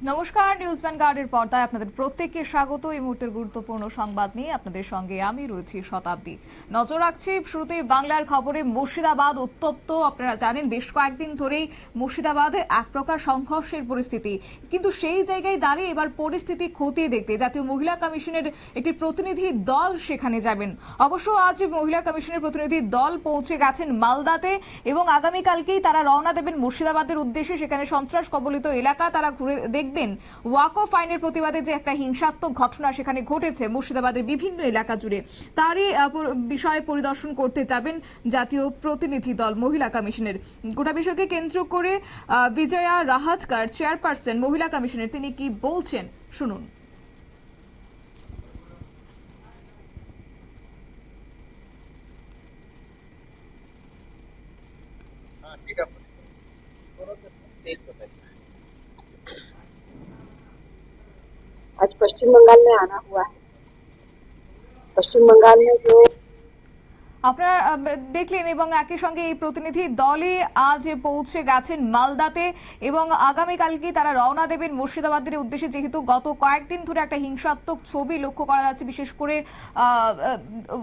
নমস্কার, নিউজ ভ্যানগার্ডের পর্দায় আপনাদের প্রত্যেককে স্বাগত। এই মুহূর্তের গুরুত্বপূর্ণ সংবাদ নিয়ে আপনাদের সঙ্গে আমি রয়েছি শতাব্দী। নজর রাখছি শুরুতে বাংলার খবরে। মুর্শিদাবাদ উত্তপ্ত। আপনারা জানেন বেশ কয়েকদিন ধরেই মুর্শিদাবাদে এক প্রকার সংঘর্ষের পরিস্থিতি, কিন্তু সেই জায়গায় দাঁড়িয়ে এবার পরিস্থিতি খতিয়ে দেখতে জাতীয় মহিলা কমিশনের একটি প্রতিনিধি দল সেখানে যাবেন। অবশ্য আজ মহিলা কমিশনের প্রতিনিধি দল পৌঁছে গেছেন মালদাতে এবং আগামীকালকেই তারা রওনা দেবেন মুর্শিদাবাদের উদ্দেশ্যে। সেখানে সন্ত্রাস কবলিত এলাকা তারা ঘুরে দেখবেন। ওয়াকফ আইনের প্রতিবাদে যে একটা হিংসাত্মক ঘটনা সেখানে ঘটেছে মুর্শিদাবাদের বিভিন্ন এলাকা জুড়ে, তারই বিষয়ে পরিদর্শন করতে যাবেন জাতীয় প্রতিনিধি দল মহিলা কমিশনের। গোটা বিষয়কে কেন্দ্র করে বিজয়া রাহাতকার, চেয়ারপারসন মহিলা কমিশনের, তিনি কি বলছেন শুনুন। आज पश्चिम बंगाल में आना हुआ है। पश्चिम बंगाल में जो আপনারা দেখলেন এবং একই সঙ্গে এই প্রতিনিধি দলে আজ পৌঁছে গেছেন মালদাতে এবং আগামীকালকে তারা রওনা দেবেন মুর্শিদাবাদের উদ্দেশ্যে। যেহেতু গত কয়েকদিন ধরে একটা হিংসাত্মক ছবি লক্ষ্য করা যাচ্ছে, বিশেষ করে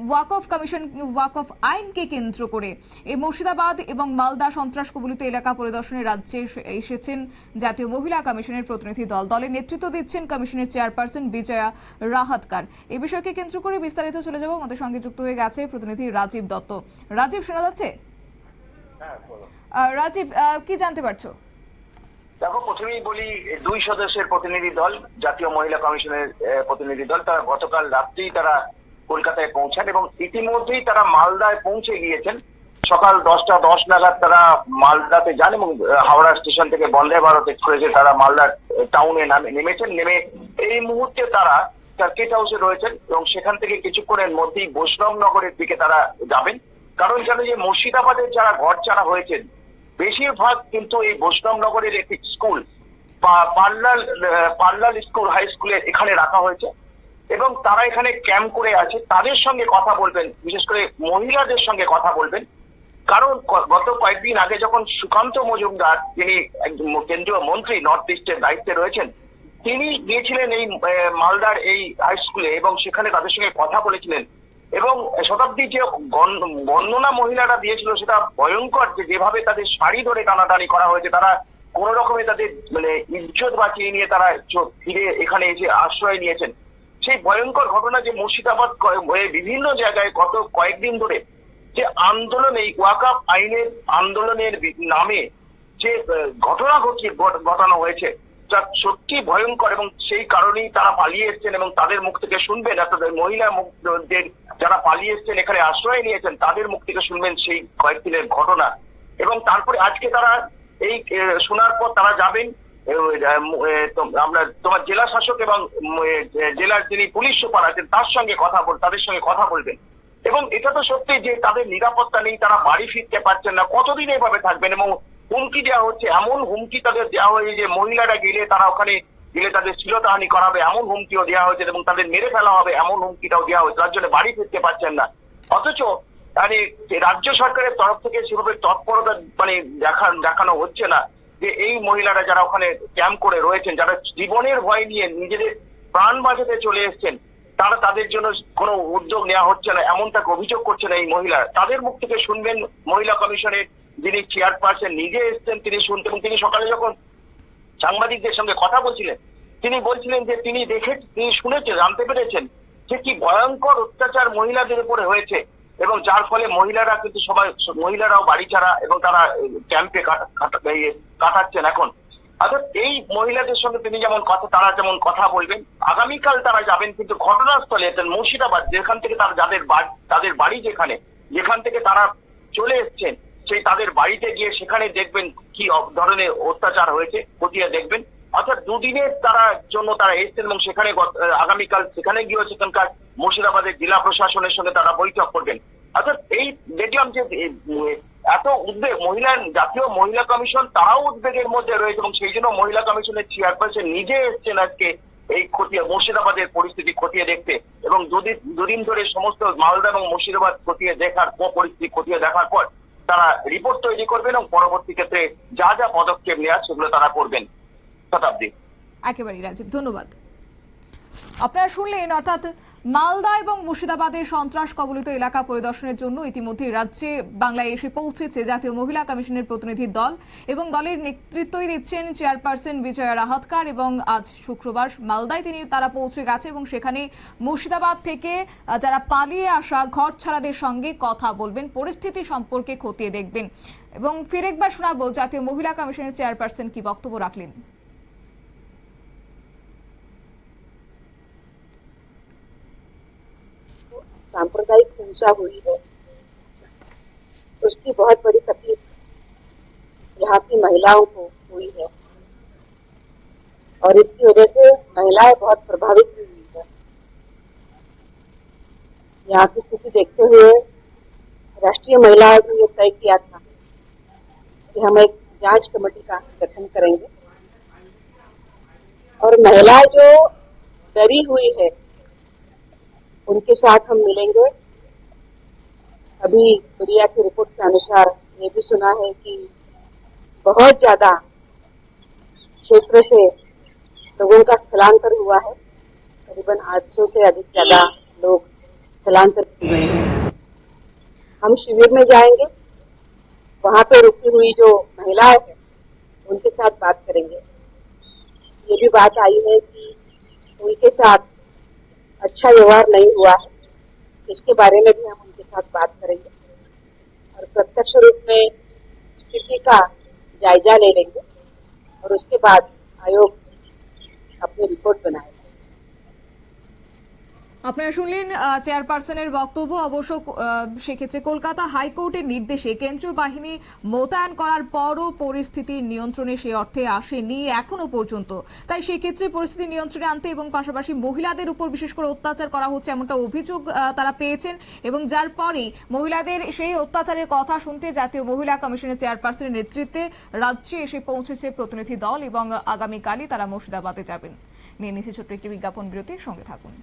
ওয়াকফ আইনকে কেন্দ্র করে। এই মুর্শিদাবাদ এবং মালদা সন্ত্রাস কবলিত এলাকা পরিদর্শনে রাজ্যে এসেছেন জাতীয় মহিলা কমিশনের প্রতিনিধি দল। দলের নেতৃত্ব দিচ্ছেন কমিশনের চেয়ারপারসন বিজয়া রাহাতকার। এই বিষয়কে কেন্দ্র করে বিস্তারিত চলে যাব। আমাদের সঙ্গে যুক্ত হয়ে গেছে প্রতিনিধি রাজীব দত্ত। রাজীব, শোনা যাচ্ছে? রাজীব, কি জানতে পারছো? দেখো, প্রথমেই বলি, 2 সদস্যের প্রতিনিধি দল, জাতীয় মহিলা কমিশনের প্রতিনিধি দল, তারা গতকাল রাত্রেই তারা কলকাতায় পৌঁছান এবং ইতিমধ্যেই তারা মালদায় পৌঁছে গিয়েছেন। সকাল 10টা 10 নাগাদ তারা মালদাতে যান এবং হাওড়া স্টেশন থেকে বন্দে ভারত এক্সপ্রেসে তারা মালদা টাউনে নেমেছেন। নেমে এই মুহূর্তে তারা সার্কিট হাউসে রয়েছেন এবং সেখান থেকে কিছুক্ষণের মধ্যেই বৈষ্ণবনগরের দিকে তারা যাবেন। কারণ জানো যে মুর্শিদাবাদের যারা ঘর ছাড়া হয়েছেন বেশিরভাগ কিন্তু এই বৈষ্ণবনগরের একটি স্কুল বা পার্লাল স্কুল, হাই স্কুলের এখানে রাখা হয়েছে এবং তারা এখানে ক্যাম্প করে আছে। তাদের সঙ্গে কথা বলবেন, বিশেষ করে মহিলাদের সঙ্গে কথা বলবেন। কারণ গত কয়েকদিন আগে যখন সুকান্ত মজুমদার, যিনি একজন কেন্দ্রীয় মন্ত্রী, নর্থ ইস্টের দায়িত্বে রয়েছেন, তিনি গিয়েছিলেন এই মালদার এই হাই স্কুলে এবং সেখানে তাদের সঙ্গে কথা বলেছিলেন। এবং শতাব্দী যে বর্ণনা মহিলারা দিয়েছিল সেটা ভয়ঙ্কর, যে যেভাবে তাদের শাড়ি ধরে টানাটানি করা হয়েছে। তারা কোন রকমে তাদের ইজ্জত বাঁচিয়ে নিয়ে তারা ফিরে এখানে এসে আশ্রয় নিয়েছেন। সেই ভয়ঙ্কর ঘটনা যে মুর্শিদাবাদ বিভিন্ন জায়গায় গত কয়েকদিন ধরে যে আন্দোলন, এই ওয়াকফ আইনের আন্দোলনের নামে যে ঘটনা ঘটানো হয়েছে যা সত্যি ভয়ঙ্কর এবং সেই কারণেই তারা পালিয়ে এসছেন এবং তাদের মুখ থেকে শুনবেন, অর্থাৎ মহিলা মুখদের যারা পালিয়ে এসছেন, এখানে আশ্রয় নিয়েছেন, তাদের মুখ থেকে শুনবেন সেই কয়েকদিনের ঘটনা। এবং তারপরে আজকে তারা এই শোনার পর তারা যাবেন আমরা তোমার জেলা শাসক এবং জেলার যিনি পুলিশ সুপার আছেন তাদের সঙ্গে কথা বলবেন। এবং এটা তো সত্যি যে তাদের নিরাপত্তা নেই, তারা বাড়ি ফিরতে পারছেন না, কতদিন এভাবে থাকবেন। এবং হুমকি দেওয়া হচ্ছে, এমন হুমকি তাদের দেওয়া হয়েছে যে মহিলারা গেলে তারা ওখানে গেলে তাদের শ্লীলতাহানি করা হবে এমন হুমকিও দেওয়া হয়েছে এবং তাদের মেরে ফেলা হবে এমন হুমকিটাও দেওয়া হয়েছে। তার জন্য বাড়ি ফিরতে পারছেন না। অথচ রাজ্য সরকারের তরফ থেকে সেভাবে তৎপরতা দেখানো হচ্ছে না যে এই মহিলারা যারা ওখানে ক্যাম্প করে রয়েছেন, যারা জীবনের ভয় নিয়ে নিজেদের প্রাণ বাঁচাতে চলে এসছেন, তাদের জন্য কোনো উদ্যোগ নেওয়া হচ্ছে না, এমনটাকে অভিযোগ করছেন এই মহিলা। তাদের মুখ থেকে শুনবেন মহিলা কমিশনের যিনি চেয়ারপারসন নিজে এসছেন, তিনি শুনতেন। এবং তিনি সকালে যখন সাংবাদিকদের সঙ্গে কথা বলছিলেন তিনি বলছিলেন যে তিনি শুনেছেন, জানতে পেরেছেন যে কি ভয়ঙ্কর অত্যাচার মহিলাদের উপরে হয়েছে এবং যার ফলে মহিলারা কিন্তু মহিলারাও বাড়ি ছাড়া এবং তারা ক্যাম্পে কাটাচ্ছেন এখন। অর্থাৎ এই মহিলাদের সঙ্গে তারা যেমন কথা বলবেন। আগামীকাল তারা যাবেন কিন্তু ঘটনাস্থলে মুর্শিদাবাদ, যেখান থেকে তাদের বাড়ি যেখান থেকে তারা চলে এসছেন, সেই তাদের বাড়িতে গিয়ে সেখানে দেখবেন কি ধরনের অত্যাচার হয়েছে, খতিয়ে দেখবেন। অর্থাৎ 2 দিনের জন্য তারা এসছেন এবং সেখানে আগামীকাল সেখানে গিয়ে সেখানকার মুর্শিদাবাদের জেলা প্রশাসনের সঙ্গে তারা বৈঠক করবেন। অর্থাৎ এই দেখলাম যে এত উদ্বেগ, জাতীয় মহিলা কমিশন তারাও উদ্বেগের মধ্যে রয়েছে এবং সেই জন্য মহিলা কমিশনের চেয়ারপারসন নিজে এসছেন আজকে এই মুর্শিদাবাদের পরিস্থিতি খতিয়ে দেখতে। এবং দুদিন ধরে সমস্ত মালদা এবং মুর্শিদাবাদ পরিস্থিতি খতিয়ে দেখার পর তারা রিপোর্ট তৈরি করবেন এবং পরবর্তী ক্ষেত্রে যা যা পদক্ষেপ নেওয়ার সেগুলো তারা করবেন। শতাব্দী। একেবারেই রাজীব, ধন্যবাদ। আপনারা শুনলেন, অর্থাৎ মালদা এবং মুর্শিদাবাদের সন্ত্রাস কবলিত এলাকা পরিদর্শনের জন্য ইতিমধ্যে রাজ্যে বাংলায় এসে পৌঁছেছে জাতীয় মহিলা কমিশনের প্রতিনিধি দল এবং দলের নেতৃত্বই দিচ্ছেন চেয়ারপারসন বিজয়া রাহতকার। এবং আজ শুক্রবার মালদায় তারা পৌঁছে গেছে এবং সেখানে মুর্শিদাবাদ থেকে যারা পালিয়ে আসা ঘর ছাড়াদের সঙ্গে কথা বলবেন, পরিস্থিতি সম্পর্কে খতিয়ে দেখবেন। এবং ফিরে একবার শোনাবো জাতীয় মহিলা কমিশনের চেয়ারপারসন কি বক্তব্য রাখলেন। सांप्रदायिक हिंसा हुई है, उसकी बहुत बड़ी तकलीफ यहाँ की महिलाओं को हुई है और इसकी वजह से महिलाएं बहुत प्रभावित हुई है। यहाँ की स्थिति देखते हुए राष्ट्रीय महिला आयोग ने तय किया था कि हम एक जांच कमेटी का गठन करेंगे और महिलाएं जो डरी हुई है उनके साथ हम मिलेंगे। अभी मीडिया की रिपोर्ट के अनुसार ये भी सुना है कि बहुत ज्यादा क्षेत्र से लोगों का स्थलांतर हुआ है, करीबन 800 से अधिक ज्यादा लोग स्थलांतरित हुए हैं। हम शिविर में जाएंगे, वहां पे रुकी हुई जो महिलाएं हैं उनके साथ बात करेंगे। ये भी बात आई है कि उनके साथ अच्छा व्यवहार नहीं हुआ है, इसके बारे में भी हम उनके साथ बात करेंगे और प्रत्यक्ष रूप में स्थिति का जायजा ले लेंगे और उसके बाद आयोग अपनी रिपोर्ट बनाएगा। আপনারা শুনলেন চেয়ারপারসনের বক্তব্য। অবশ্য সেক্ষেত্রে কলকাতা হাইকোর্টের নির্দেশে কেন্দ্রীয় বাহিনী মোতায়েন করার পরও পরিস্থিতি নিয়ন্ত্রণে সে অর্থে আসেনি এখনো পর্যন্ত। তাই সেক্ষেত্রে পরিস্থিতি নিয়ন্ত্রণে আনতে এবং পাশাপাশি মহিলাদের উপর বিশেষ করে অত্যাচার করা হচ্ছে এমনটা অভিযোগ তারা পেয়েছেন এবং যার পরেই মহিলাদের সেই অত্যাচারের কথা শুনতে জাতীয় মহিলা কমিশনের চেয়ারপারসনের নেতৃত্বে রাজ্যে এসে পৌঁছেছে প্রতিনিধি দল এবং আগামীকালই তারা মুর্শিদাবাদে যাবেন। নিয়ে নিচ্ছে ছোট্ট একটি বিজ্ঞাপন বিরতির সঙ্গে থাকুন।